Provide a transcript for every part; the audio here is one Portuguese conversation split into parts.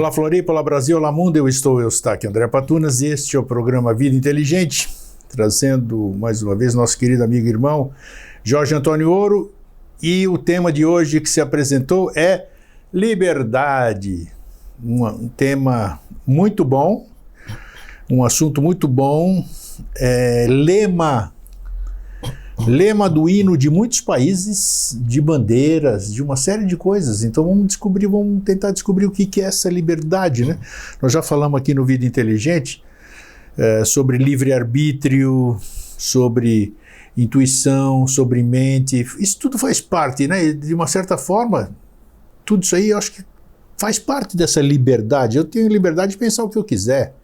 Olá Floripa, olá Brasil, olá mundo, eu estou aqui, André Patunas, e este é o programa Vida Inteligente, trazendo mais uma vez nosso querido amigo e irmão Jorge Antônio Ouro, e o tema de hoje que se apresentou é liberdade, um tema muito bom, um assunto muito bom, lema do hino de muitos países, de bandeiras, de uma série de coisas. Então vamos tentar descobrir o que é essa liberdade, né? Nós já falamos aqui no Vida Inteligente sobre livre-arbítrio, sobre intuição, sobre mente. Isso tudo faz parte, né? De uma certa forma, tudo isso aí eu acho que faz parte dessa liberdade. Eu tenho liberdade de pensar o que eu quiser.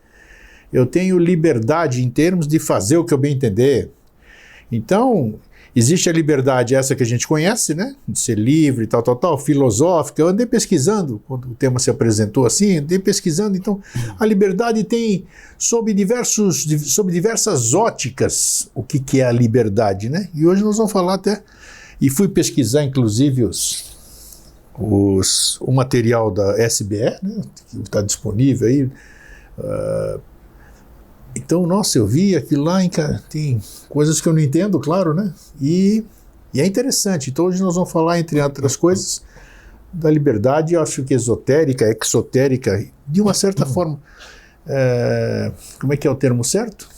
Eu tenho liberdade em termos de fazer o que eu bem entender. Então, existe a liberdade essa que a gente conhece, né? De ser livre, tal, filosófica. Eu andei pesquisando, quando o tema se apresentou assim, andei pesquisando. Então, a liberdade tem, sob diversas óticas, o que é a liberdade, né? E hoje nós vamos falar até, e fui pesquisar, inclusive, o material da SBE, né? Que está disponível aí. Então, nossa, eu vi aquilo lá, tem coisas que eu não entendo, claro, né? E é interessante. Então, hoje nós vamos falar, entre outras coisas, da liberdade, eu acho que esotérica, exotérica, de uma certa forma. Como é que é o termo certo?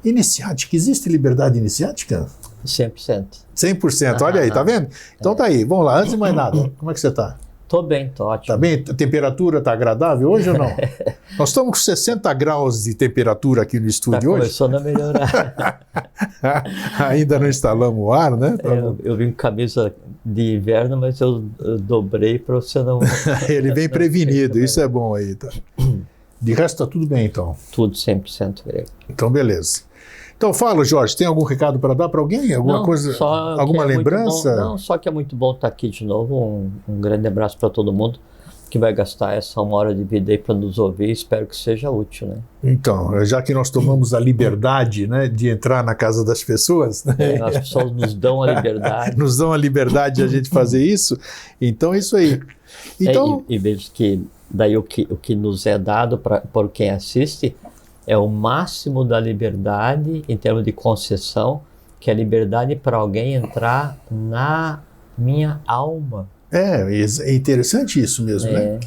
Iniciática. Existe liberdade iniciática? 100%. 100%, olha aí, tá vendo? Então tá aí, vamos lá, antes de mais nada, como é que você tá? Tô bem, tô ótimo. Tá bem? A temperatura tá agradável hoje ou não? Nós estamos com 60 graus de temperatura aqui no estúdio hoje. Começando a melhorar. Ainda não instalamos o ar, né? Eu vim com camisa de inverno, mas eu dobrei para você não... Ele vem prevenido, isso é bom aí, tá? De resto tá tudo bem, então? Tudo 100% grego. Então, beleza. Então fala, Jorge, tem algum recado para dar para alguém? Alguma coisa, alguma lembrança? Não, só que é muito bom estar aqui de novo. Um grande abraço para todo mundo que vai gastar essa 1 hora de vida aí para nos ouvir. Espero que seja útil, né? Então, já que nós tomamos a liberdade, né, de entrar na casa das pessoas, né? As pessoas nos dão a liberdade. Nos dão a liberdade de a gente fazer isso. Então é isso aí. Então, e vejo que daí o que nos é dado por quem assiste é o máximo da liberdade em termos de concessão, que é a liberdade para alguém entrar na minha alma. É interessante isso mesmo, né?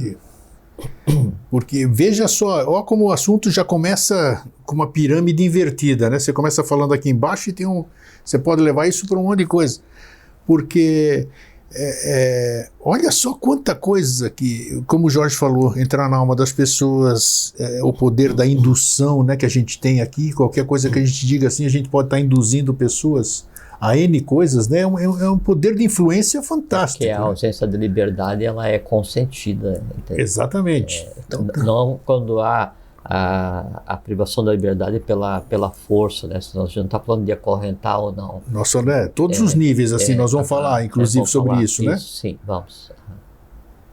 Porque veja só, olha como o assunto já começa com uma pirâmide invertida, né? Você começa falando aqui embaixo e você pode levar isso para um monte de coisa. Porque olha só quanta coisa que, como o Jorge falou, entrar na alma das pessoas, o poder da indução, né, que a gente tem aqui, qualquer coisa que a gente diga assim, a gente pode estar induzindo pessoas a N coisas, né? É um poder de influência fantástico. Que a ausência de liberdade, ela é consentida. Entende? Exatamente. Não quando há a privação da liberdade pela força, né? Senão a gente não está falando de acorrentar ou não. Nossa, né? Todos os níveis, assim, nós vamos falar, inclusive, sobre isso, né? Sim, vamos.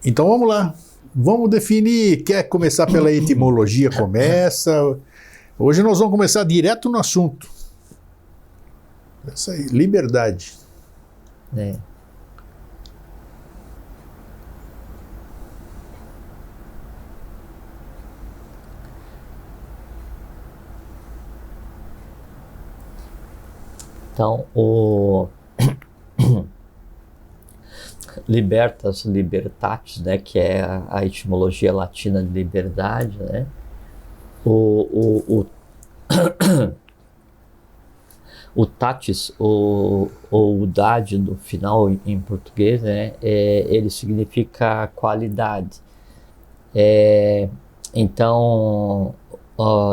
Então vamos lá. Vamos definir. Quer começar pela etimologia? Começa. Hoje nós vamos começar direto no assunto. Essa aí, liberdade. Então, o libertas, libertatis, né, que é a etimologia latina de liberdade, né? O tatis, ou dade no final em português, né, ele significa qualidade. Então,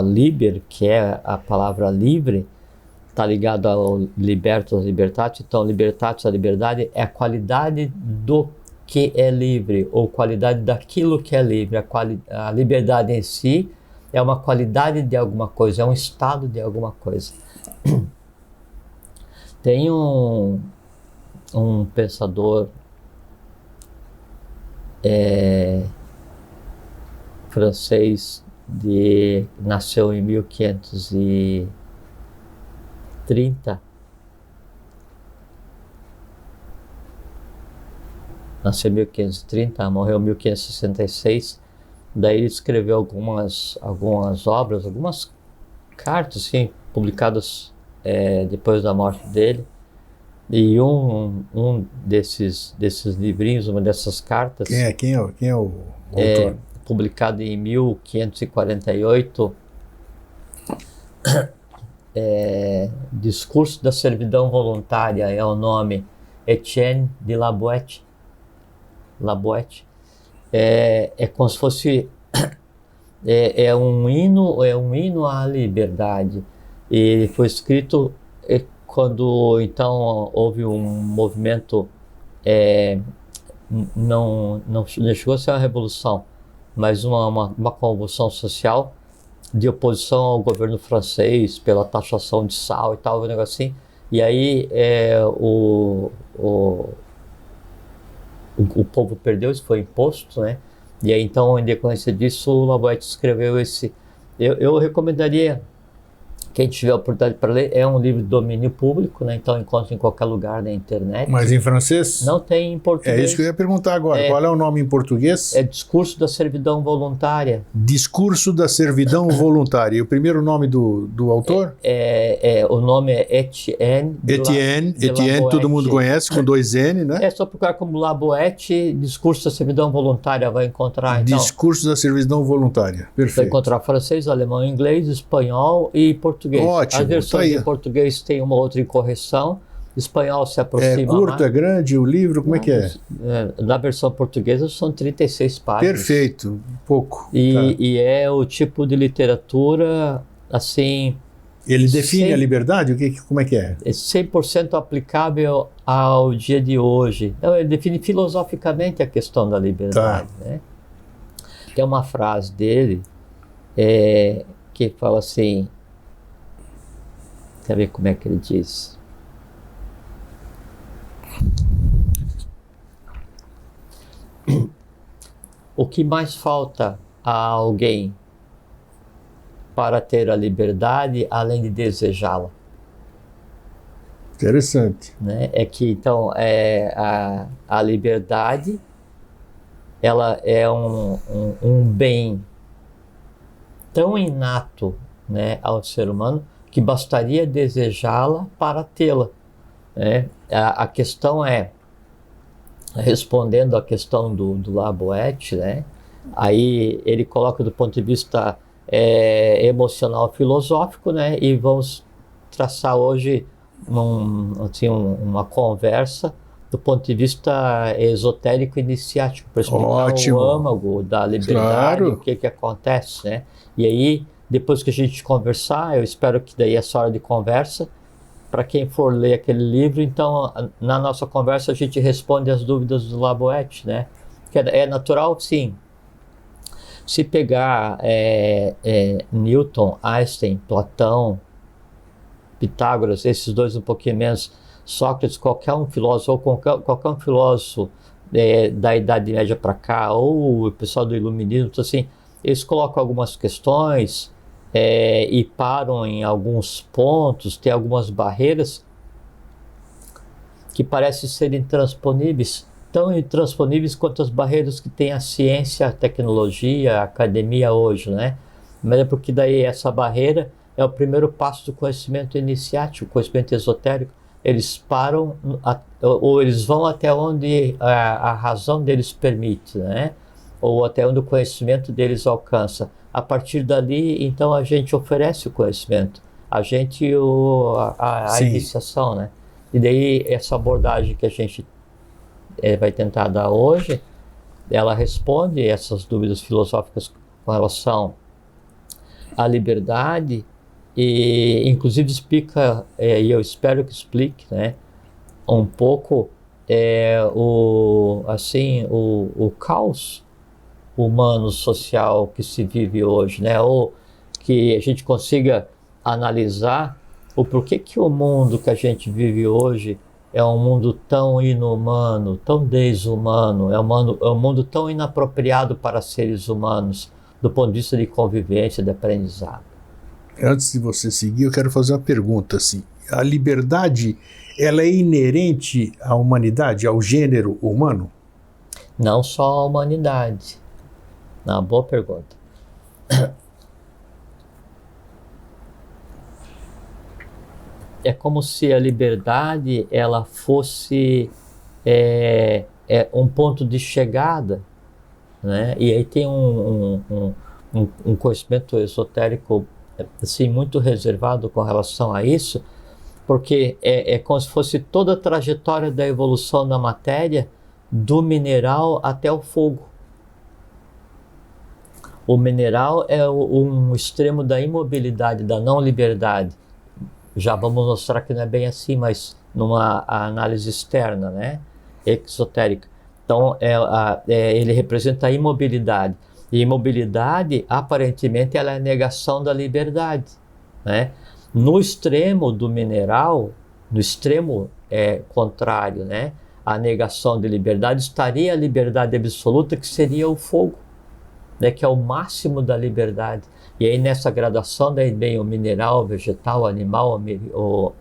liber, que é a palavra livre, está ligado ao libertas, libertatis. Então, libertatis, a liberdade, é a qualidade do que é livre, ou qualidade daquilo que é livre. A liberdade em si é uma qualidade de alguma coisa, é um estado de alguma coisa. Tem um pensador francês nasceu em 1530, nasceu em 1530, morreu em 1566. Daí ele escreveu algumas obras, algumas cartas, assim, publicadas depois da morte dele. E um desses livrinhos, uma dessas cartas... Quem é o autor? Publicado em 1548, Discurso da Servidão Voluntária, é o nome, Etienne de La Boétie. É como se fosse um hino à liberdade. E foi escrito quando então houve um movimento, não chegou a ser uma revolução, mas uma convulsão social de oposição ao governo francês pela taxação de sal e tal, um negócio assim. E aí o povo perdeu, isso foi imposto, né? E aí então, em decorrência disso, o La Boétie escreveu esse... Eu recomendaria, quem tiver a oportunidade para ler, é um livro de domínio público, né? Então encontra em qualquer lugar na internet. Mas em francês? Não tem em português. É isso que eu ia perguntar agora. Qual é o nome em português? É Discurso da Servidão Voluntária. Discurso da Servidão Voluntária. E o primeiro nome do autor? O nome é Etienne. Etienne, todo mundo conhece, com 2 N, né? É só procurar como La Boétie, Discurso da Servidão Voluntária, vai encontrar. Então, Discurso da Servidão Voluntária. Perfeito. Vai encontrar francês, alemão, inglês, espanhol e português. Ótimo, a versão em português tem uma outra incorreção, espanhol se aproxima mais. É curto, mais. É grande o livro, como é que é? Na versão portuguesa são 36 páginas. Perfeito, pouco. E é o tipo de literatura, assim... Ele define a liberdade? Como é que é? É 100% aplicável ao dia de hoje. Então, ele define filosoficamente a questão da liberdade. Né? Tem uma frase dele que fala assim... Quer ver como é que ele diz? O que mais falta a alguém para ter a liberdade, além de desejá-la? Interessante. Né? É que, então, a liberdade, ela é um bem tão inato, né, ao ser humano, que bastaria desejá-la para tê-la. Né? A questão respondendo à questão do La Boétie, né? Aí ele coloca do ponto de vista emocional filosófico, né? E vamos traçar hoje uma conversa do ponto de vista esotérico iniciático, para explicar o âmago da liberdade, o que acontece, né? E aí, depois que a gente conversar, eu espero que daí essa hora de conversa, para quem for ler aquele livro, então, na nossa conversa a gente responde as dúvidas do La Boétie, né? Que é natural, sim. Se pegar Newton, Einstein, Platão, Pitágoras, esses dois um pouquinho menos, Sócrates, qualquer um filósofo, ou qualquer um filósofo da Idade Média para cá, ou o pessoal do Iluminismo, assim, eles colocam algumas questões e param em alguns pontos, tem algumas barreiras que parecem ser intransponíveis, tão intransponíveis quanto as barreiras que tem a ciência, a tecnologia, a academia hoje, né? Mas é porque daí essa barreira é o primeiro passo do conhecimento iniciático, o conhecimento esotérico. Eles param, ou eles vão até onde a razão deles permite, né? Ou até onde o conhecimento deles alcança. A partir dali, então, a gente oferece o conhecimento, a gente a iniciação, né? E daí, essa abordagem que a gente vai tentar dar hoje, ela responde essas dúvidas filosóficas com relação à liberdade e, inclusive, explica, e eu espero que explique, né, um pouco o caos humano, social que se vive hoje, né? Ou que a gente consiga analisar o porquê que o mundo que a gente vive hoje é um mundo tão inumano, tão desumano, é um mundo tão inapropriado para seres humanos, do ponto de vista de convivência, de aprendizado. Antes de você seguir, eu quero fazer uma pergunta, assim. A liberdade, ela é inerente à humanidade, ao gênero humano? Não só a humanidade. Uma boa pergunta. É como se a liberdade ela fosse um ponto de chegada, né? E aí tem um conhecimento esotérico assim, muito reservado com relação a isso, porque é como se fosse toda a trajetória da evolução da matéria, do mineral até o fogo. O mineral é um extremo da imobilidade, da não liberdade. Já vamos mostrar que não é bem assim, mas numa análise externa, né? Exotérica. Então, ele representa a imobilidade. E imobilidade, aparentemente, ela é a negação da liberdade, né? No extremo do mineral, no extremo contrário, né? A negação de liberdade, estaria a liberdade absoluta, que seria o fogo, né? Que é o máximo da liberdade. E aí nessa gradação daí vem o mineral, vegetal, animal, mineral,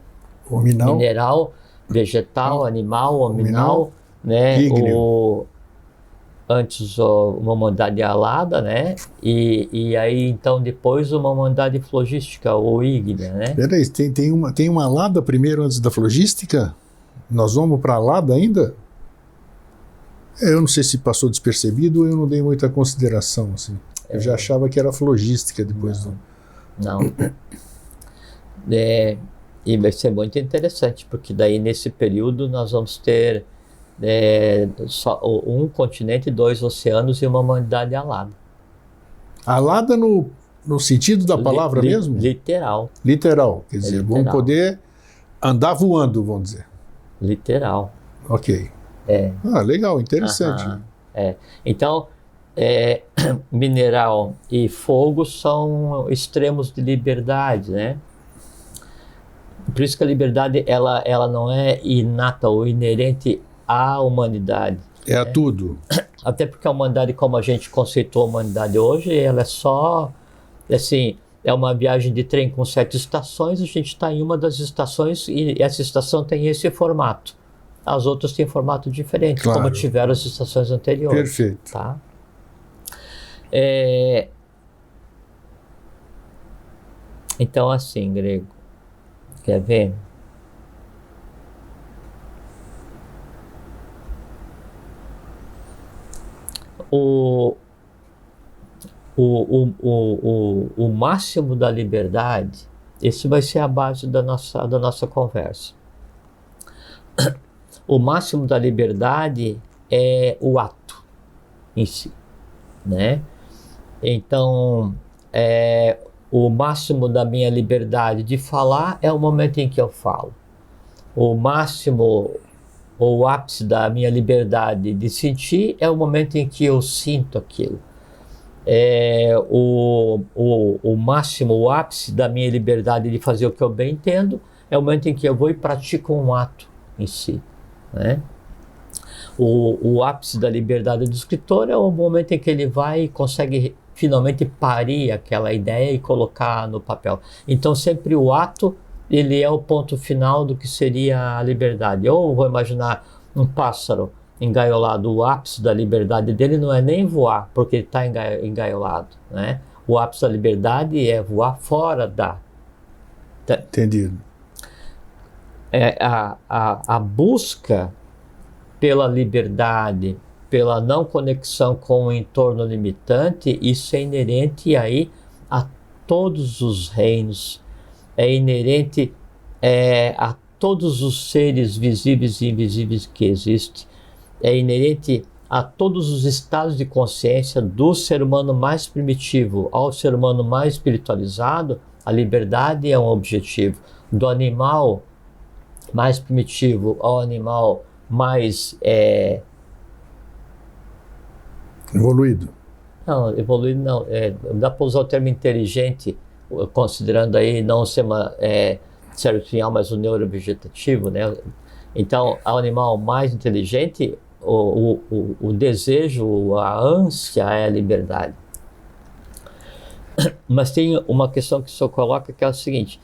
vegetal, animal, hominal, né? Antes uma humanidade alada, né? E aí então depois uma humanidade flogística ou ígnea, né? Peraí, tem uma alada primeiro antes da flogística? Nós vamos para a alada ainda? Eu não sei se passou despercebido ou eu não dei muita consideração, assim. Eu já achava que era flogística depois Não. E vai ser muito interessante, porque daí nesse período nós vamos ter só um continente, 2 oceanos e uma humanidade alada. Alada no sentido da palavra mesmo? Literal. Literal, quer dizer, literal. Vamos poder andar voando, vamos dizer. Literal. Ok. Legal, interessante. Então, mineral e fogo são extremos de liberdade, né? Por isso que a liberdade ela não é inata ou inerente à humanidade. É a tudo. Até porque a humanidade, como a gente conceitou a humanidade hoje, ela é só, assim, é uma viagem de trem com 7 estações, a gente está em uma das estações e essa estação tem esse formato. As outras têm formato diferente, claro, como tiveram as estações anteriores. Perfeito. Tá? Então, assim, Grego, quer ver? O máximo da liberdade, esse vai ser a base da nossa conversa. O máximo da liberdade é o ato em si, né? Então, o máximo da minha liberdade de falar é o momento em que eu falo. O máximo ou o ápice da minha liberdade de sentir é o momento em que eu sinto aquilo. O máximo, o ápice da minha liberdade de fazer o que eu bem entendo é o momento em que eu vou e pratico um ato em si, né? O ápice da liberdade do escritor é o momento em que ele vai e consegue finalmente parir aquela ideia e colocar no papel. Então sempre o ato, ele é o ponto final do que seria a liberdade. Eu vou imaginar um pássaro engaiolado, o ápice da liberdade dele não é nem voar, porque ele está engaiolado, né? O ápice da liberdade é voar fora da... Entendido. A busca pela liberdade, pela não conexão com o entorno limitante, isso é inerente aí a todos os reinos, é inerente a todos os seres visíveis e invisíveis que existem, é inerente a todos os estados de consciência, do ser humano mais primitivo ao ser humano mais espiritualizado. A liberdade é um objetivo. Do animal mais primitivo ao animal mais evoluído. Não, evoluído não. Dá para usar o termo inteligente, considerando aí não ser cerebral, mas o neurovegetativo, né? Então, ao animal mais inteligente, o desejo, a ânsia é a liberdade. Mas tem uma questão que o senhor coloca, que é o seguinte: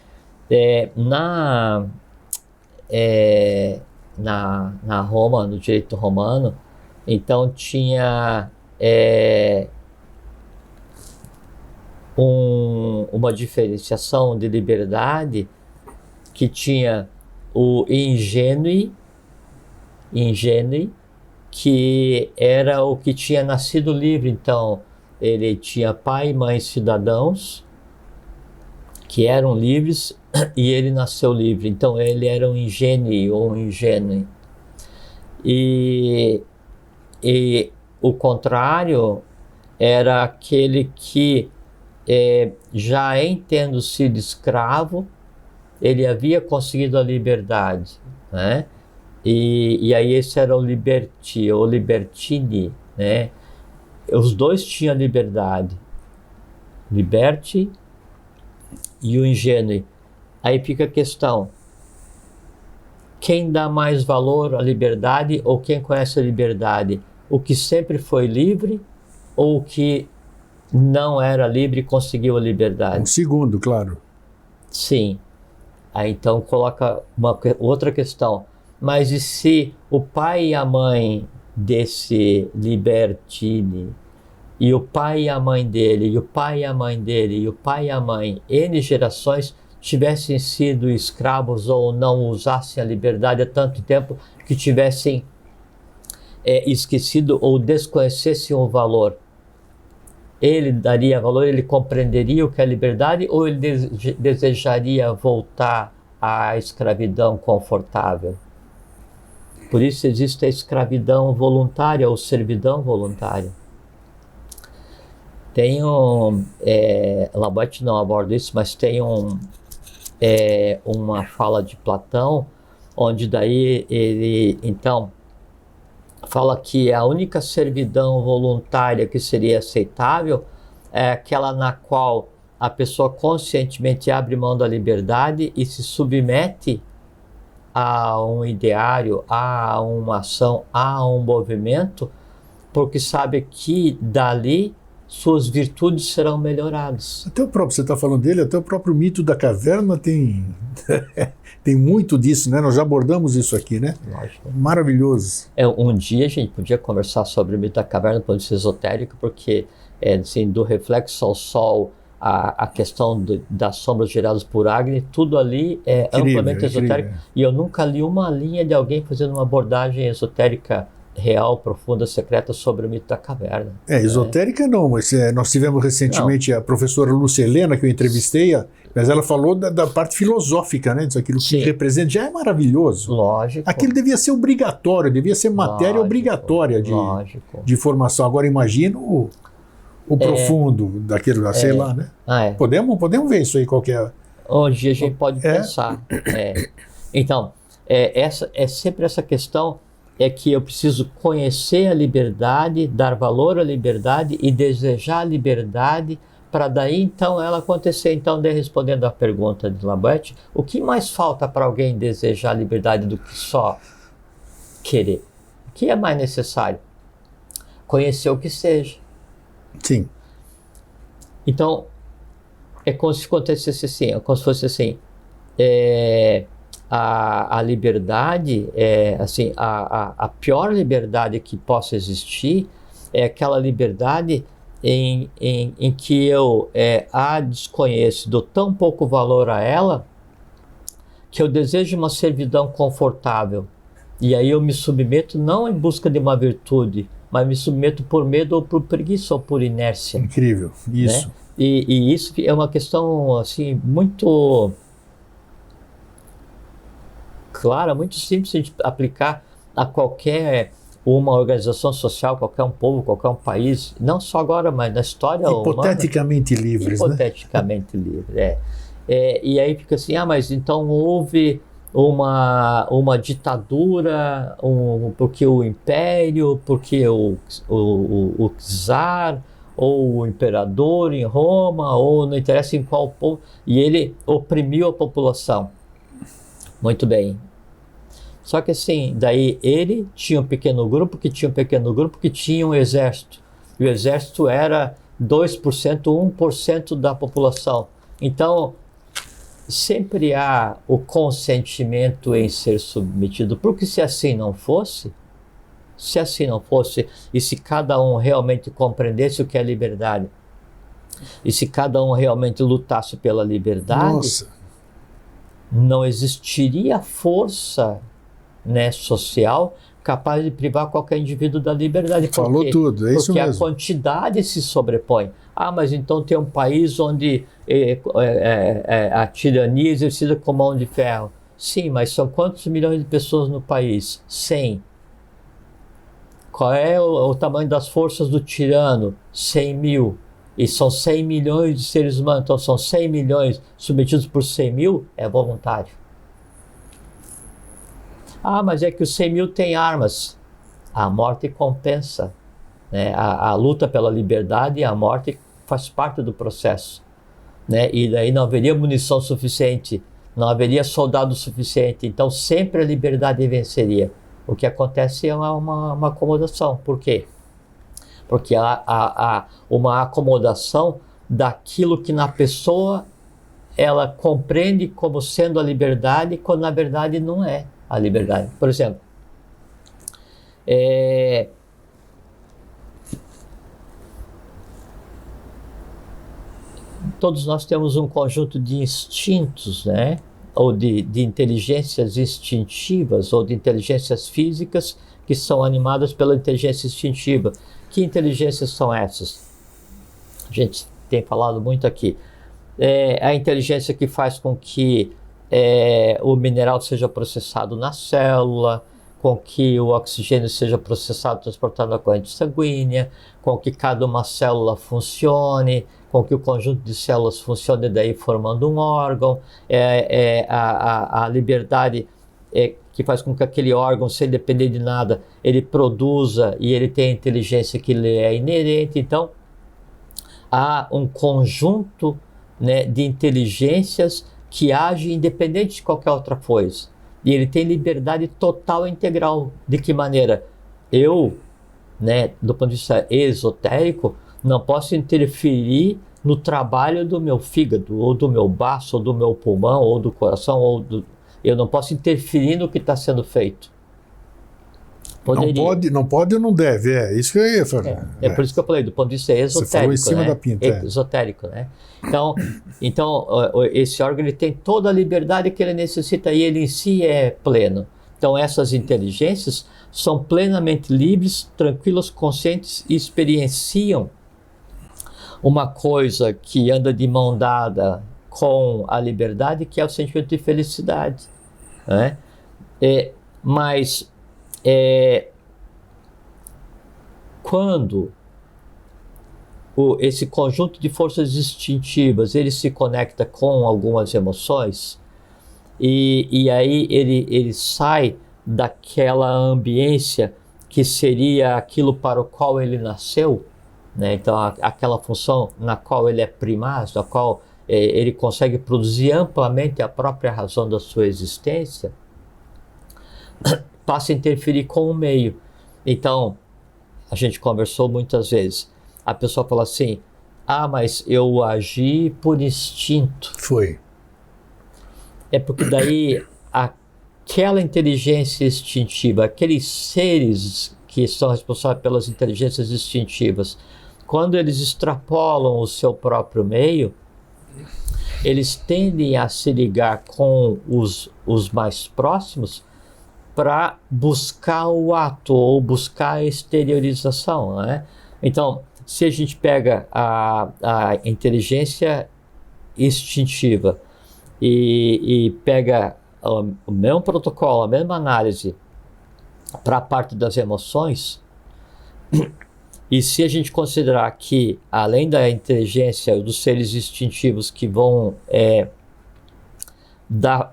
na Roma, no direito romano, Então tinha uma diferenciação de liberdade que tinha o ingênuo, que era o que tinha nascido livre. Então ele tinha pai e mãe cidadãos que eram livres e ele nasceu livre. Então ele era um ingênuo ou um ingênuo. E o contrário era aquele que já tendo sido escravo, ele havia conseguido a liberdade, né? E aí esse era o liberti, ou libertine, né? Os dois tinham liberdade, liberti e o ingênuo. Aí fica a questão: quem dá mais valor à liberdade, ou quem conhece a liberdade? O que sempre foi livre ou o que não era livre e conseguiu a liberdade? Um segundo, claro. Sim. Aí então coloca uma outra questão. Mas e se o pai e a mãe desse libertine, e o pai e a mãe dele, e o pai e a mãe dele, e o pai e a mãe, N gerações, tivessem sido escravos ou não usassem a liberdade há tanto tempo que tivessem esquecido ou desconhecessem o valor? Ele daria valor, ele compreenderia o que é liberdade, ou ele desejaria voltar à escravidão confortável? Por isso existe a escravidão voluntária ou servidão voluntária. Tem Labate não aborda isso, mas tem uma fala de Platão, onde daí ele então fala que a única servidão voluntária que seria aceitável é aquela na qual a pessoa conscientemente abre mão da liberdade e se submete a um ideário, a uma ação, a um movimento, porque sabe que dali suas virtudes serão melhoradas. Até o próprio, você está falando dele, até o próprio mito da caverna tem tem muito disso, né? Nós já abordamos isso aqui, né? Lógico. Maravilhoso. Um dia a gente podia conversar sobre o mito da caverna do ponto de vista esotérico, porque assim, do reflexo ao sol, a questão das sombras geradas por Agni, tudo ali é Incrível, amplamente esotérico. E eu nunca li uma linha de alguém fazendo uma abordagem esotérica real, profunda, secreta sobre o mito da caverna. Esotérica não, mas nós tivemos recentemente a professora Lúcia Helena, que eu entrevistei, mas ela falou da parte filosófica, né? Disso, aquilo que representa, já é maravilhoso. Lógico. Aquilo devia ser obrigatório, devia ser matéria obrigatória de formação. Agora imagina o profundo daquilo, sei lá, né? Podemos ver isso aí qualquer... Hoje a gente pode pensar. Então, sempre essa questão que eu preciso conhecer a liberdade, dar valor à liberdade e desejar a liberdade para daí então ela acontecer. Então, respondendo à pergunta de Labate, o que mais falta para alguém desejar a liberdade do que só querer? O que é mais necessário? Conhecer o que seja. Sim. Então, é como se acontecesse assim, é como se fosse assim, a liberdade, assim, a pior liberdade que possa existir é aquela liberdade em que eu a desconheço, dou tão pouco valor a ela, que eu desejo uma servidão confortável. E aí eu me submeto não em busca de uma virtude, mas me submeto por medo ou por preguiça ou por inércia. Incrível, isso. Né? E isso é uma questão assim muito clara, muito simples de aplicar a qualquer uma organização social, qualquer um povo, qualquer um país, não só agora, mas na história hipoteticamente humana. Livres, hipoteticamente livre, e aí fica assim, mas então houve uma ditadura, porque o império, porque o czar, ou o imperador em Roma, ou não interessa em qual povo, e ele oprimiu a população. Muito bem. Só que assim, daí ele tinha um pequeno grupo, que tinha um pequeno grupo, que tinha um exército. E o exército era 2%, 1% da população. Então, sempre há o consentimento em ser submetido, porque se assim não fosse, Se assim não fosse, e se cada um realmente compreendesse o que é liberdade, e se cada um realmente lutasse pela liberdade, Nossa, não existiria força, né, social capaz de privar qualquer indivíduo da liberdade. falou tudo, é isso Porque a mesmo. quantidade se sobrepõe. Ah, mas então tem um país onde a tirania é exercida com mão de ferro. Sim, mas são quantos milhões de pessoas no país? 100. Qual é o tamanho das forças do tirano? 100 mil. E são 100 milhões de seres humanos. Então são 100 milhões submetidos por 100 mil, é voluntário. Ah, mas é que os 100 mil têm armas. A morte compensa, né? A luta pela liberdade e a morte faz parte do processo, né? E daí não haveria munição suficiente, não haveria soldado suficiente. Então sempre a liberdade venceria. O que acontece é uma acomodação. Por quê? Porque há uma acomodação daquilo que na pessoa ela compreende como sendo a liberdade, quando na verdade não é a liberdade. Por exemplo, todos nós temos um conjunto de instintos, né? Ou de inteligências instintivas, ou de inteligências físicas que são animadas pela inteligência instintiva. Que inteligências são essas? A gente tem falado muito aqui. A inteligência que faz com que o mineral seja processado na célula, com que o oxigênio seja processado, transportado na corrente sanguínea, com que cada uma célula funcione, com que o conjunto de células funcione daí formando um órgão, a liberdade que faz com que aquele órgão, sem depender de nada, ele produza e ele tenha a inteligência que lhe é inerente. Então, há um conjunto, né, de inteligências que age independente de qualquer outra coisa. E ele tem liberdade total e integral. De que maneira? Eu, né, do ponto de vista esotérico, não posso interferir no trabalho do meu fígado, ou do meu baço, ou do meu pulmão, ou do coração, eu não posso interferir no que está sendo feito. Poderia. Não pode ou não deve, isso que eu ia falar. É por isso que eu falei, do ponto de vista esotérico. Você falou em cima né? da pinta. Esotérico, né? Então esse órgão ele tem toda a liberdade que ele necessita e ele em si é pleno. Então essas inteligências são plenamente livres, tranquilas, conscientes e experienciam uma coisa que anda de mão dada com a liberdade, que é o sentimento de felicidade, né? Mas quando esse conjunto de forças instintivas ele se conecta com algumas emoções e aí ele sai daquela ambiência que seria aquilo para o qual ele nasceu, né? Então aquela função na qual ele é primaz, na qual ele consegue produzir amplamente a própria razão da sua existência, passa a interferir com o meio. Então a gente conversou muitas vezes, a pessoa fala assim, mas eu agi por instinto. Foi. É porque daí aquela inteligência instintiva, aqueles seres que são responsáveis pelas inteligências instintivas, quando eles extrapolam o seu próprio meio, eles tendem a se ligar com os mais próximos para buscar o ato ou buscar a exteriorização, né? Então, se a gente pega a inteligência instintiva e pega o mesmo protocolo, a mesma análise para a parte das emoções, e se a gente considerar que, além da inteligência dos seres instintivos que vão dar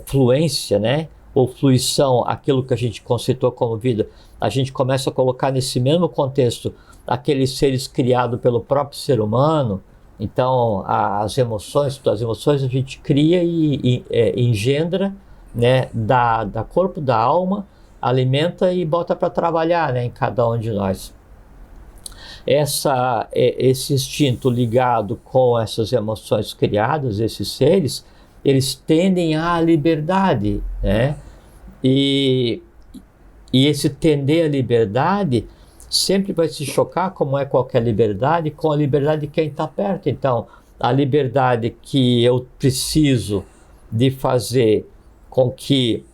fluência, né, ou fruição àquilo que a gente conceitou como vida, a gente começa a colocar nesse mesmo contexto aqueles seres criados pelo próprio ser humano. Então as emoções a gente cria e engendra, né, da corpo, da alma, alimenta e bota para trabalhar, né, em cada um de nós. Esse instinto ligado com essas emoções criadas, esses seres, eles tendem à liberdade, né? E E esse tender à liberdade sempre vai se chocar, como é qualquer liberdade, com a liberdade de quem está perto. Então, a liberdade que eu preciso de fazer com que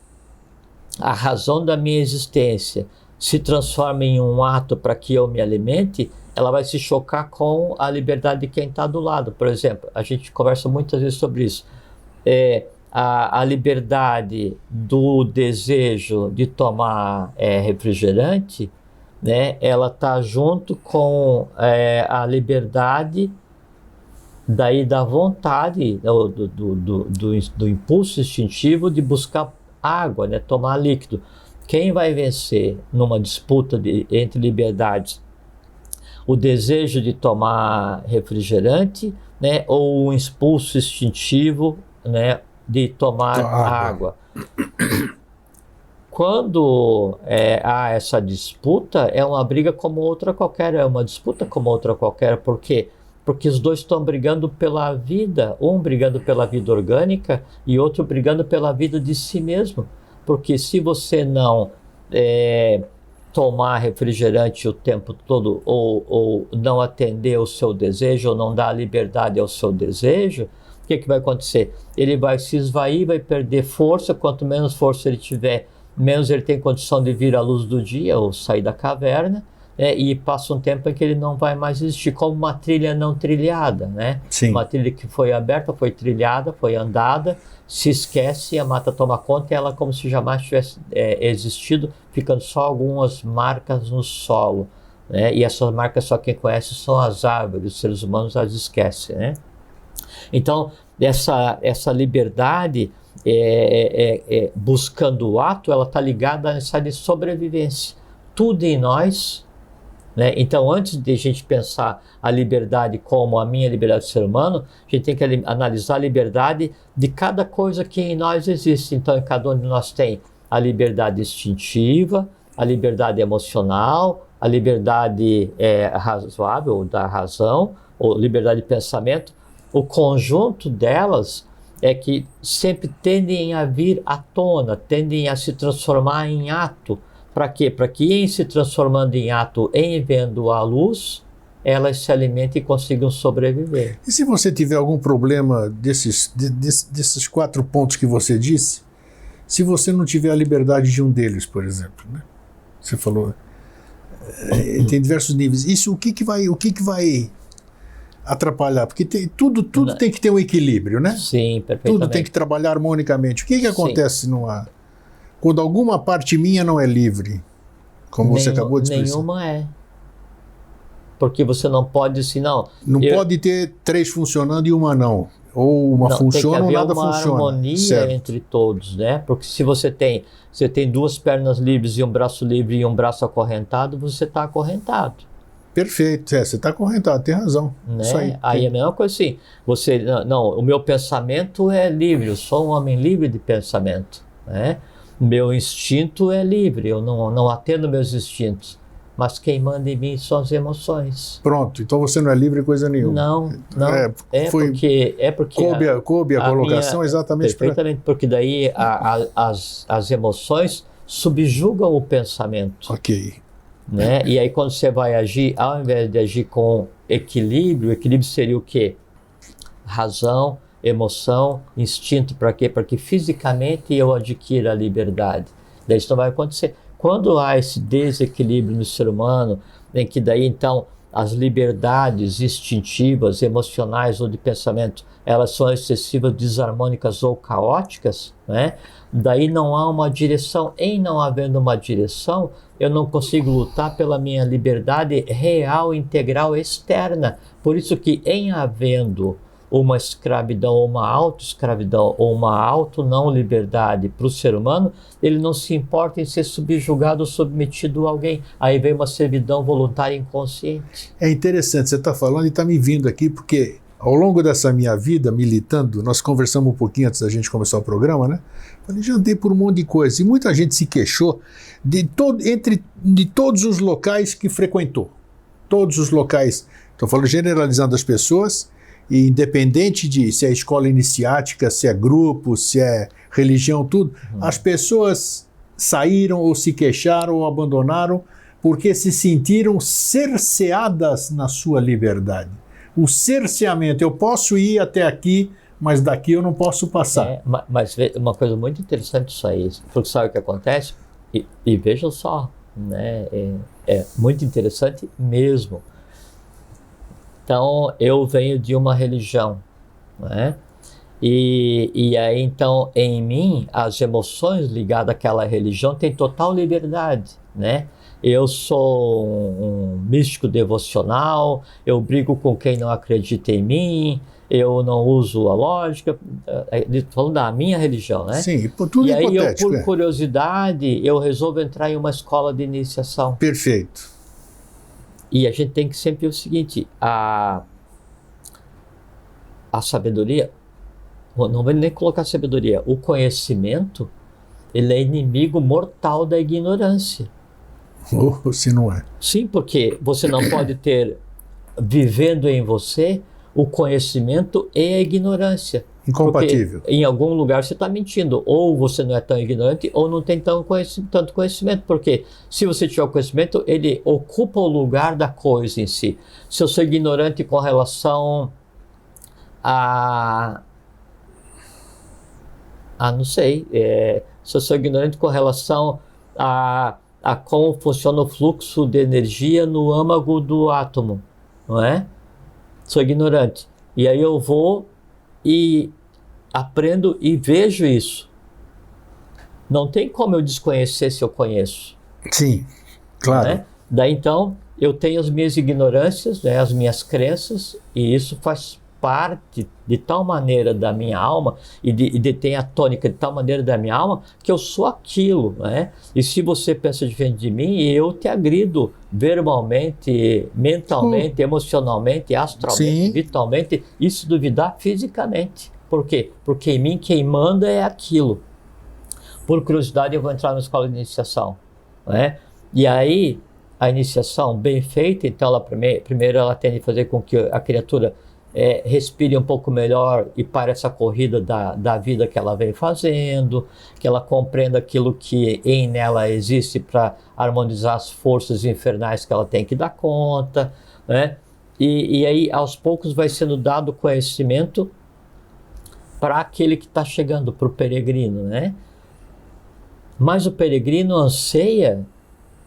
a razão da minha existência se transforme em um ato para que eu me alimente, ela vai se chocar com a liberdade de quem está do lado. Por exemplo, a gente conversa muitas vezes sobre isso. A liberdade do desejo de tomar refrigerante, né, ela está junto com a liberdade daí da vontade, do impulso instintivo de buscar água, né, tomar líquido. Quem vai vencer numa disputa entre liberdades? O desejo de tomar refrigerante, né, ou o impulso instintivo, né, de tomar água? Quando há essa disputa, é uma briga como outra qualquer, é uma disputa como outra qualquer. Por quê? Porque os dois estão brigando pela vida, um brigando pela vida orgânica e outro brigando pela vida de si mesmo. Porque se você não tomar refrigerante o tempo todo, ou não atender o seu desejo, ou não dar liberdade ao seu desejo, o que vai acontecer? Ele vai se esvair, vai perder força. Quanto menos força ele tiver, menos ele tem condição de vir à luz do dia ou sair da caverna, e passa um tempo em que ele não vai mais existir, como uma trilha não trilhada, né? Sim. Uma trilha que foi aberta, foi trilhada, foi andada, se esquece, a mata toma conta e ela como se jamais tivesse existido, ficando só algumas marcas no solo, né? E essas marcas só quem conhece são as árvores, os seres humanos as esquecem, né? Então, essa liberdade, buscando o ato, ela está ligada à necessidade de sobrevivência. Tudo em nós, né? Então, antes de a gente pensar a liberdade como a minha liberdade de ser humano, a gente tem que analisar a liberdade de cada coisa que em nós existe. Então, em cada um de nós tem a liberdade instintiva, a liberdade emocional, a liberdade razoável, da razão, ou liberdade de pensamento. O conjunto delas é que sempre tendem a vir à tona, tendem a se transformar em ato. Para quê? Para que em se transformando em ato, em vendo a luz, elas se alimentem e consigam sobreviver. E se você tiver algum problema desses 4 pontos que você disse, se você não tiver a liberdade de um deles, por exemplo, né? Você falou, tem diversos níveis. Isso, o que vai atrapalhar? Porque tudo tem que ter um equilíbrio, né? Sim, perfeitamente. Tudo tem que trabalhar harmonicamente. O que acontece quando alguma parte minha não é livre, como você acabou de expressar? Nenhuma é. Porque você não pode, assim, não... pode ter 3 funcionando e uma não. Ou uma funciona ou nada funciona. Tem que haver uma harmonia entre todos, né? Porque se você tem 2 pernas livres e um braço livre e um braço acorrentado, você está acorrentado. Perfeito, você está acorrentado, tem razão. Né? Isso aí é a mesma coisa assim, o meu pensamento é livre, eu sou um homem livre de pensamento, né? Meu instinto é livre, eu não atendo meus instintos, mas quem manda em mim são as emoções. Pronto, então você não é livre coisa nenhuma. Não. Porque coube a colocação exatamente para... Perfeitamente, porque daí as emoções subjugam o pensamento. Ok. Né? E aí quando você vai agir, ao invés de agir com equilíbrio, o equilíbrio seria o quê? Razão, emoção, instinto. Para quê? Para que fisicamente eu adquira a liberdade. Daí isso não vai acontecer. Quando há esse desequilíbrio no ser humano, em que daí então as liberdades instintivas, emocionais ou de pensamento, elas são excessivas, desarmônicas ou caóticas, né? Daí não há uma direção. Em não havendo uma direção, eu não consigo lutar pela minha liberdade real, integral, externa. Por isso que em havendo uma escravidão, ou uma auto-escravidão, ou uma auto-não-liberdade para o ser humano, ele não se importa em ser subjugado ou submetido a alguém. Aí vem uma servidão voluntária inconsciente. É interessante, você está falando e está me vindo aqui, porque ao longo dessa minha vida militando, nós conversamos um pouquinho antes da gente começar o programa, né? Falei, já andei por um monte de coisa, e muita gente se queixou de todos os locais que frequentou. Todos os locais, estou falando generalizando as pessoas, e independente de se é escola iniciática, se é grupo, se é religião, tudo, as pessoas saíram ou se queixaram ou abandonaram porque se sentiram cerceadas na sua liberdade. O cerceamento, eu posso ir até aqui, mas daqui eu não posso passar. Mas uma coisa muito interessante isso aí, porque sabe o que acontece? E vejam só, né? É muito interessante mesmo. Então, eu venho de uma religião, né? E aí, então, em mim, as emoções ligadas àquela religião têm total liberdade, né? Eu sou um místico devocional, eu brigo com quem não acredita em mim, eu não uso a lógica, falando da minha religião, né? Sim, tudo e aí hipotético. Por curiosidade, eu resolvo entrar em uma escola de iniciação. Perfeito. E a gente tem que sempre ver o seguinte, a sabedoria, não vou nem colocar sabedoria, o conhecimento, ele é inimigo mortal da ignorância. Se não é. Sim, porque você não pode ter, vivendo em você, o conhecimento e a ignorância. Incompatível. Porque em algum lugar você está mentindo. Ou você não é tão ignorante, ou não tem tanto conhecimento. Porque se você tiver o conhecimento, ele ocupa o lugar da coisa em si. Se eu sou ignorante com relação não sei. Se eu sou ignorante com relação a como funciona o fluxo de energia no âmago do átomo, não é? Sou ignorante. E aí eu vou e aprendo e vejo isso. Não tem como eu desconhecer se eu conheço. Sim, claro. Né? Daí então eu tenho as minhas ignorâncias, né, as minhas crenças, e isso faz parte de tal maneira da minha alma e tem a tônica de tal maneira da minha alma que eu sou aquilo, né? E se você pensa diferente de mim, eu te agrido verbalmente, mentalmente, emocionalmente, astralmente, Sim. vitalmente e, se duvidar, fisicamente. Por quê? Porque em mim quem manda é aquilo. Por curiosidade, eu vou entrar na escola de iniciação, né? E aí, a iniciação bem feita, então ela primeiro ela tende a fazer com que a criatura respire um pouco melhor e pare essa corrida da vida que ela vem fazendo, que ela compreenda aquilo que em nela existe para harmonizar as forças infernais que ela tem que dar conta, né? E aí, aos poucos, vai sendo dado conhecimento para aquele que está chegando, para o peregrino, né? Mas o peregrino anseia,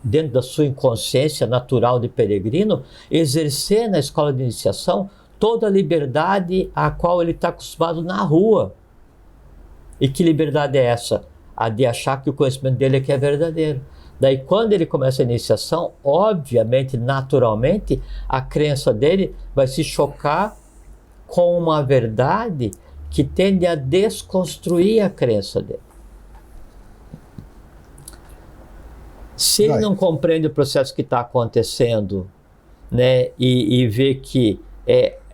dentro da sua inconsciência natural de peregrino, exercer na escola de iniciação toda a liberdade a qual ele está acostumado na rua. E que liberdade é essa? A de achar que o conhecimento dele é que é verdadeiro. Daí, quando ele começa a iniciação, obviamente, naturalmente, a crença dele vai se chocar com uma verdade que tende a desconstruir a crença dele. Se ele não compreende o processo que está acontecendo, né, e vê que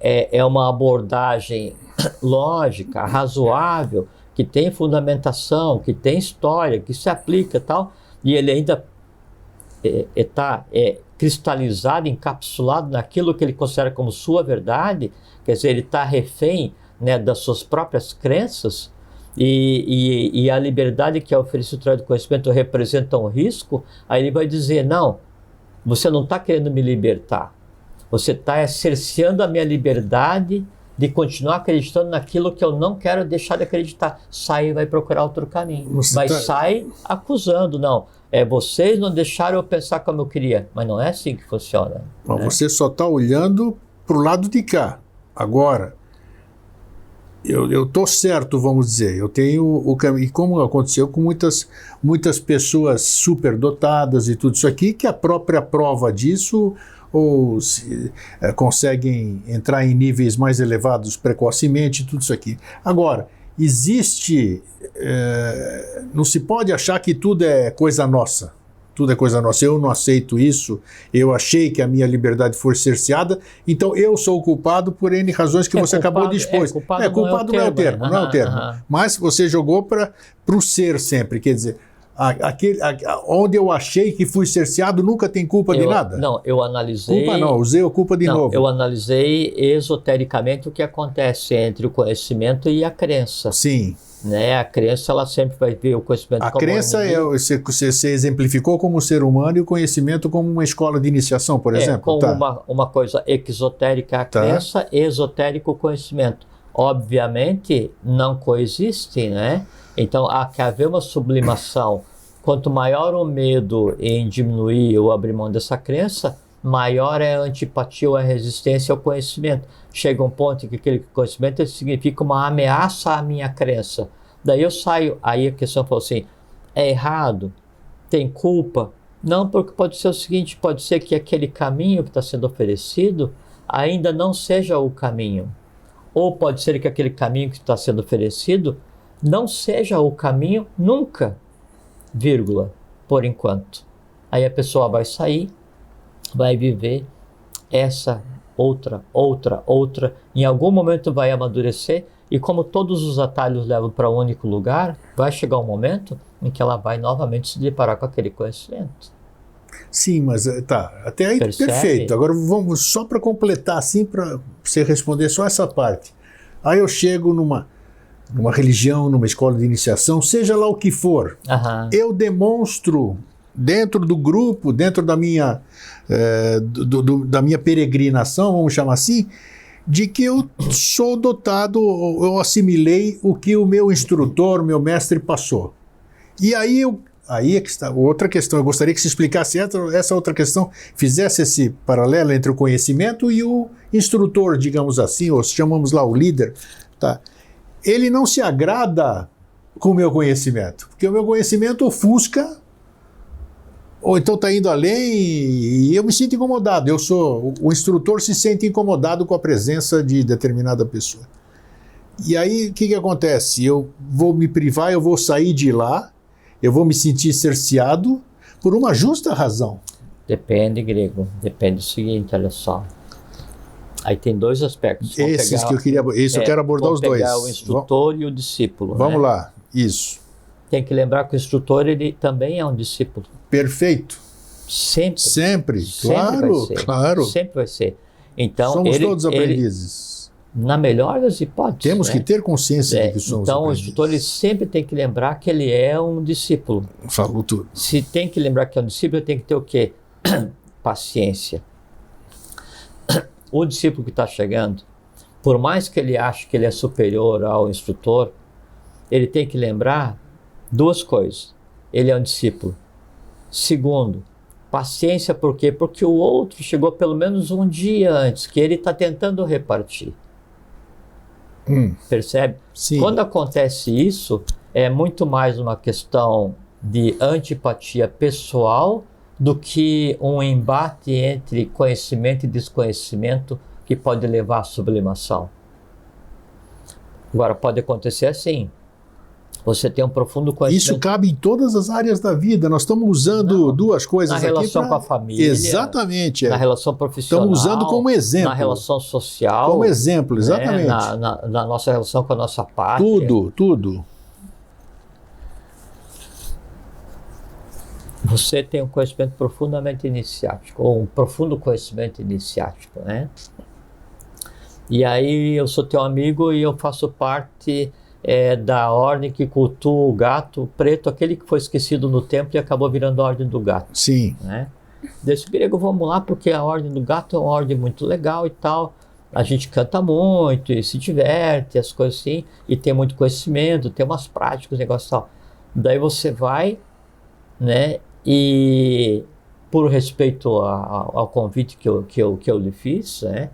é uma abordagem lógica, razoável, que tem fundamentação, que tem história, que se aplica e tal, e ele ainda está cristalizado, encapsulado naquilo que ele considera como sua verdade, quer dizer, ele está refém, né, das suas próprias crenças, e a liberdade que é oferecida através do conhecimento representa um risco, aí ele vai dizer, não, você não está querendo me libertar, você está cerceando a minha liberdade de continuar acreditando naquilo que eu não quero deixar de acreditar. Sai e vai procurar outro caminho. Mas sai acusando, não. Vocês não deixaram eu pensar como eu queria. Mas não é assim que funciona. Bom, né? Você só está olhando para o lado de cá. Agora, eu estou certo, vamos dizer. Eu tenho o caminho. E como aconteceu com muitas pessoas superdotadas e tudo isso aqui, que a própria prova disso, ou conseguem entrar em níveis mais elevados precocemente, tudo isso aqui. Agora, existe... não se pode achar que tudo é coisa nossa. Tudo é coisa nossa. Eu não aceito isso. Eu achei que a minha liberdade foi cerceada, então eu sou o culpado por N razões que você acabou de expor. Culpado não é o termo. Mas você jogou para o ser sempre. Quer dizer, onde eu achei que fui cerceado nunca tem culpa de nada? Não, eu analisei... Culpa não, usei a culpa de novo. Eu analisei esotericamente o que acontece entre o conhecimento e a crença. Sim. Né? A crença, ela sempre vai ver o conhecimento como crença você exemplificou como ser humano e o conhecimento como uma escola de iniciação, por exemplo. Como uma coisa exotérica a crença, esotérico o conhecimento. Obviamente, não coexistem, né? Então, há que haver uma sublimação. Quanto maior o medo em diminuir ou abrir mão dessa crença, maior é a antipatia ou a resistência ao conhecimento. Chega um ponto em que aquele conhecimento significa uma ameaça à minha crença. Daí eu saio, aí a questão falou assim, é errado? Tem culpa? Não, porque pode ser o seguinte, pode ser que aquele caminho que está sendo oferecido ainda não seja o caminho. Ou pode ser que aquele caminho que está sendo oferecido não seja o caminho nunca, vírgula, por enquanto. Aí a pessoa vai sair, vai viver essa outra, em algum momento vai amadurecer, e como todos os atalhos levam para um único lugar, vai chegar um momento em que ela vai novamente se deparar com aquele conhecimento. Sim, mas tá, até aí perfeito. Agora vamos só para completar, assim, para você responder só essa parte. Aí eu chego numa religião, numa escola de iniciação, seja lá o que for, eu demonstro dentro do grupo, dentro da minha, da minha peregrinação, vamos chamar assim, de que eu sou dotado, eu assimilei o que o meu instrutor, meu mestre passou. E aí é que está outra questão. Eu gostaria que se explicasse essa outra questão, fizesse esse paralelo entre o conhecimento e o instrutor, digamos assim, ou chamamos lá o líder, tá? Ele não se agrada com o meu conhecimento, porque o meu conhecimento ofusca, ou então está indo além, e eu me sinto incomodado. O instrutor se sente incomodado com a presença de determinada pessoa. E aí, o que acontece? Eu vou me privar, eu vou sair de lá, eu vou me sentir cerceado por uma justa razão. Depende, Grego. Depende do seguinte, olha só. Aí tem dois aspectos. Eu quero abordar os dois. O instrutor e o discípulo. Vamos lá, isso. Tem que lembrar que o instrutor, ele também é um discípulo. Perfeito. Sempre, claro. Sempre vai ser. Então, somos todos aprendizes. Na melhor das hipóteses. Temos que ter consciência de que somos então, aprendizes. O instrutor, ele sempre tem que lembrar que ele é um discípulo. Falou tudo. Se tem que lembrar que é um discípulo, ele tem que ter o quê? Paciência. O discípulo que está chegando, por mais que ele ache que ele é superior ao instrutor, ele tem que lembrar duas coisas. Ele é um discípulo. Segundo, paciência, por quê? Porque o outro chegou pelo menos um dia antes, que ele está tentando repartir. Percebe? Sim. Quando acontece isso, é muito mais uma questão de antipatia pessoal do que um embate entre conhecimento e desconhecimento que pode levar à sublimação. Agora, pode acontecer assim. Você tem um profundo conhecimento. Isso cabe em todas as áreas da vida. Nós estamos usando duas coisas aqui. Na relação com a família. Exatamente. Na relação profissional. Estamos usando como exemplo. Na relação social. Como exemplo, exatamente. Na nossa relação com a nossa pátria. Tudo. Você tem um conhecimento profundamente iniciático, ou um profundo conhecimento iniciático, né? E aí eu sou teu amigo e eu faço parte da ordem que cultua o gato preto, aquele que foi esquecido no templo e acabou virando a ordem do gato. Sim. Né? Desse grego, vamos lá, porque a ordem do gato é uma ordem muito legal e tal. A gente canta muito e se diverte, as coisas assim, e tem muito conhecimento, tem umas práticas, negócio e tal. Daí você vai, né? E por respeito ao convite que eu lhe fiz, né?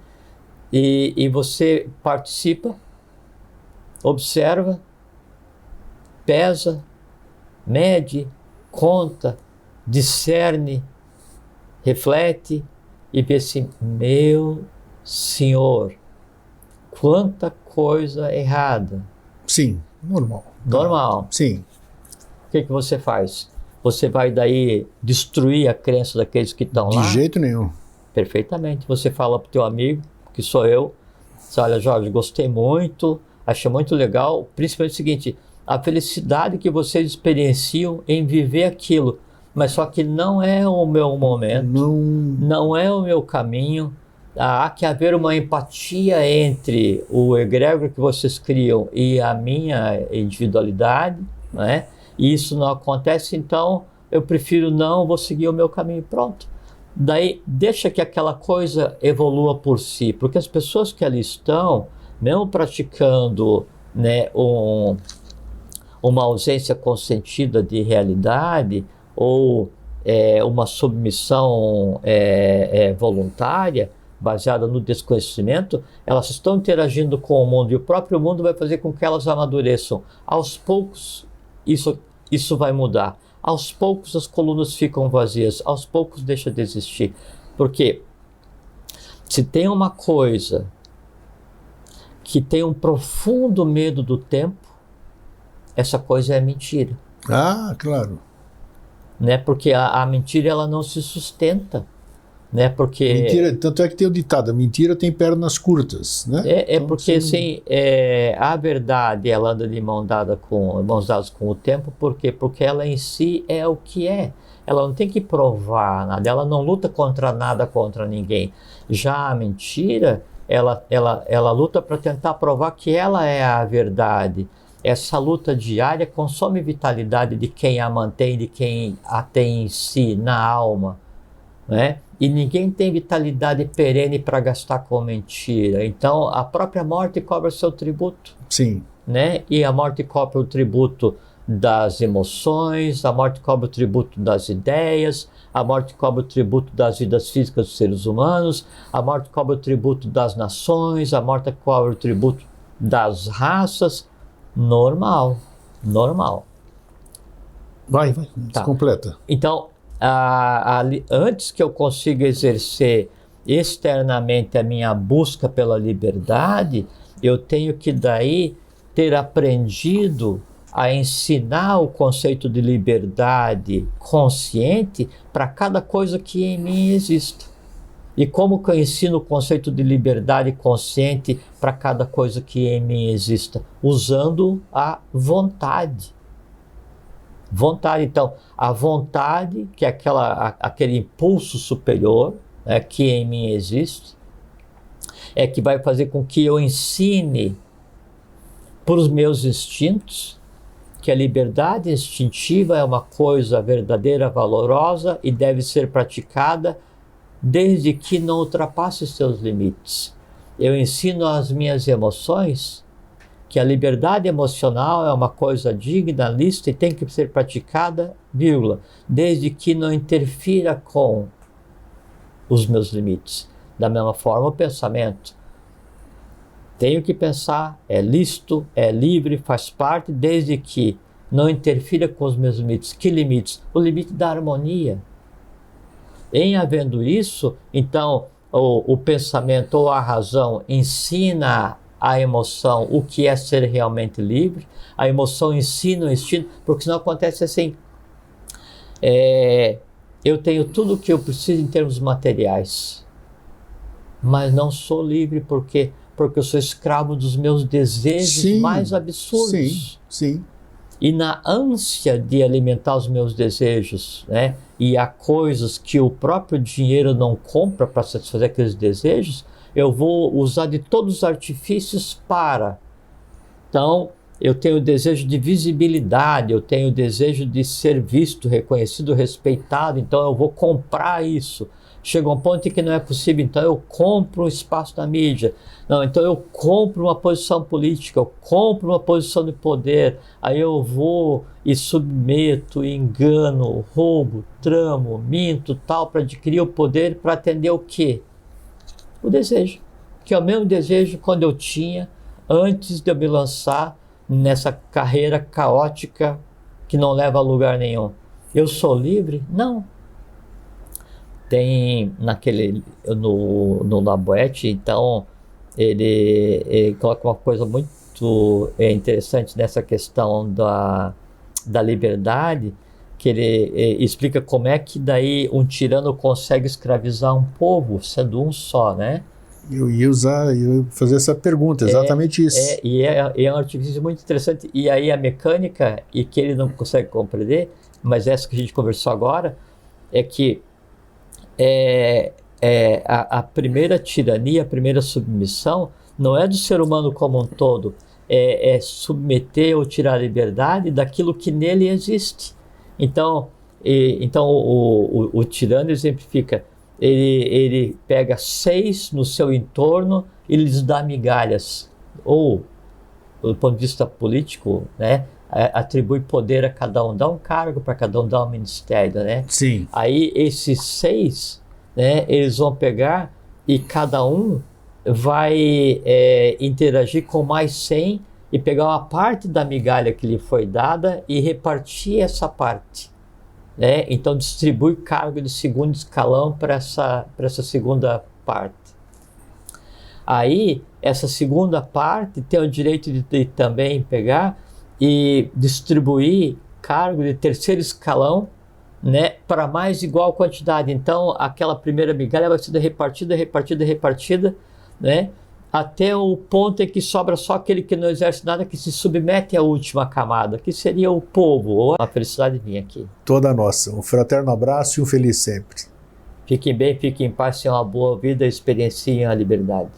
E você participa, observa, pesa, mede, conta, discerne, reflete e vê assim, meu Senhor, quanta coisa errada. Sim, normal. Normal. Sim. O que você faz? Você vai daí destruir a crença daqueles que estão lá? De jeito nenhum. Perfeitamente. Você fala para o teu amigo, que sou eu, diz, olha, Jorge, gostei muito, achei muito legal, principalmente o seguinte, a felicidade que vocês experienciam em viver aquilo, mas só que não é o meu momento, não é o meu caminho. Há que haver uma empatia entre o egrégor que vocês criam e a minha individualidade, né? E isso não acontece, então eu prefiro não, vou seguir o meu caminho, pronto. Daí deixa que aquela coisa evolua por si, porque as pessoas que ali estão, mesmo praticando, né, uma ausência consentida de realidade ou uma submissão voluntária, baseada no desconhecimento, elas estão interagindo com o mundo e o próprio mundo vai fazer com que elas amadureçam. Aos poucos, isso vai mudar. Aos poucos as colunas ficam vazias, aos poucos deixa de existir. Porque se tem uma coisa que tem um profundo medo do tempo, essa coisa é mentira. Ah, claro. Né? Porque a mentira ela não se sustenta. Né? Porque mentira, tanto é que tem o ditado, a mentira tem pernas curtas, né? Então, porque assim, a verdade ela anda de mãos dadas com o tempo, por quê? Porque ela em si é o que é. Ela não tem que provar nada, ela não luta contra nada, contra ninguém. Já a mentira, ela luta para tentar provar que ela é a verdade. Essa luta diária consome vitalidade de quem a mantém, de quem a tem em si, na alma, né? E ninguém tem vitalidade perene para gastar com mentira. Então, a própria morte cobra seu tributo. Sim. Né? E a morte cobra o tributo das emoções, a morte cobra o tributo das ideias, a morte cobra o tributo das vidas físicas dos seres humanos, a morte cobra o tributo das nações, a morte cobra o tributo das raças. Normal. Vai, tá. Completa. Então, antes que eu consiga exercer externamente a minha busca pela liberdade, eu tenho que daí ter aprendido a ensinar o conceito de liberdade consciente para cada coisa que em mim exista. E como que eu ensino o conceito de liberdade consciente para cada coisa que em mim exista? Usando a vontade. Então, a vontade, que é aquele impulso superior, né, que em mim existe, é que vai fazer com que eu ensine para os meus instintos que a liberdade instintiva é uma coisa verdadeira, valorosa e deve ser praticada desde que não ultrapasse seus limites. Eu ensino às minhas emoções que a liberdade emocional é uma coisa digna, lícita e tem que ser praticada, desde que não interfira com os meus limites. Da mesma forma, o pensamento. Tenho que pensar, é lícito, é livre, faz parte, desde que não interfira com os meus limites. Que limites? O limite da harmonia. Em havendo isso, então, o pensamento ou a razão ensina a emoção o que é ser realmente livre, a emoção ensina o instinto, porque senão acontece assim, eu tenho tudo o que eu preciso em termos materiais, mas não sou livre porque eu sou escravo dos meus desejos mais absurdos. Sim. E na ânsia de alimentar os meus desejos, né, e há coisas que o próprio dinheiro não compra para satisfazer aqueles desejos, eu vou usar de todos os artifícios para. Então, eu tenho o desejo de visibilidade, eu tenho o desejo de ser visto, reconhecido, respeitado, então eu vou comprar isso. Chega um ponto em que não é possível, então eu compro um espaço na mídia. Não, então eu compro uma posição política, eu compro uma posição de poder, aí eu vou e submeto, engano, roubo, tramo, minto, tal, para adquirir o poder, para atender o quê? O desejo, que é o mesmo desejo quando eu tinha antes de eu me lançar nessa carreira caótica que não leva a lugar nenhum. Eu sou livre? Não. Tem no Laboete, então ele coloca uma coisa muito interessante nessa questão da liberdade, que ele explica como é que daí um tirano consegue escravizar um povo, sendo um só, né? Eu ia fazer essa pergunta, exatamente isso. É um artifício muito interessante. E aí a mecânica, e que ele não consegue compreender, mas essa que a gente conversou agora, é que a primeira tirania, a primeira submissão, não é do ser humano como um todo, é submeter ou tirar a liberdade daquilo que nele existe. Então o tirano exemplifica, ele pega 6 no seu entorno e lhes dá migalhas, ou, do ponto de vista político, né, atribui poder a cada um, dá um cargo para cada um, dá um ministério, né? Sim. Aí esses 6, né, eles vão pegar e cada um vai interagir com mais 100 e pegar uma parte da migalha que lhe foi dada e repartir essa parte, né? Então distribui cargo de segundo escalão para essa segunda parte. Aí essa segunda parte tem o direito de também pegar e distribuir cargo de terceiro escalão, né, para mais igual quantidade. Então aquela primeira migalha vai ser repartida, né, até o ponto em que sobra só aquele que não exerce nada, que se submete à última camada, que seria o povo, ou a felicidade minha aqui. Toda nossa. Um fraterno abraço e um feliz sempre. Fiquem bem, fiquem em paz, tenham uma boa vida, experienciem a liberdade.